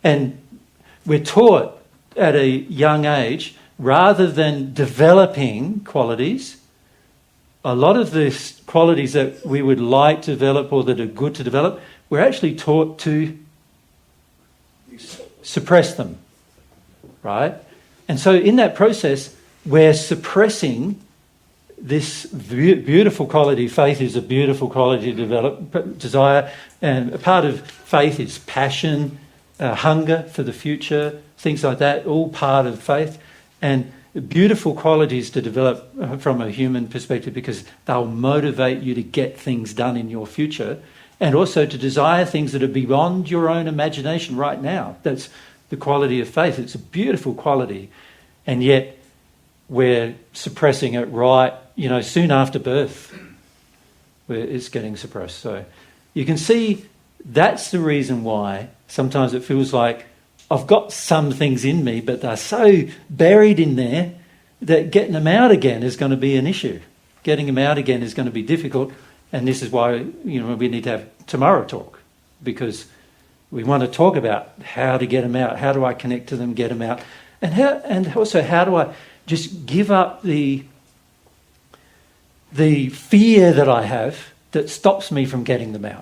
And we're taught at a young age, rather than developing qualities, a lot of the qualities that we would like to develop or that are good to develop, we're actually taught to suppress them, right? And so in that process, we're suppressing this beautiful quality. Faith is a beautiful quality to develop, desire, and a part of faith is passion, hunger for the future, things like that, all part of faith. And beautiful qualities to develop from a human perspective, because they'll motivate you to get things done in your future, and also to desire things that are beyond your own imagination right now. That's the quality of faith. It's a beautiful quality, and yet we're suppressing it right, soon after birth, where it's getting suppressed. So you can see that's the reason why sometimes it feels like I've got some things in me, but they're so buried in there that getting them out again is going to be an issue. Getting them out again is going to be difficult, and this is why we need to have tomorrow talk, because we want to talk about how to get them out. How do I connect to them, get them out, and also how do I just give up the fear that I have that stops me from getting them out.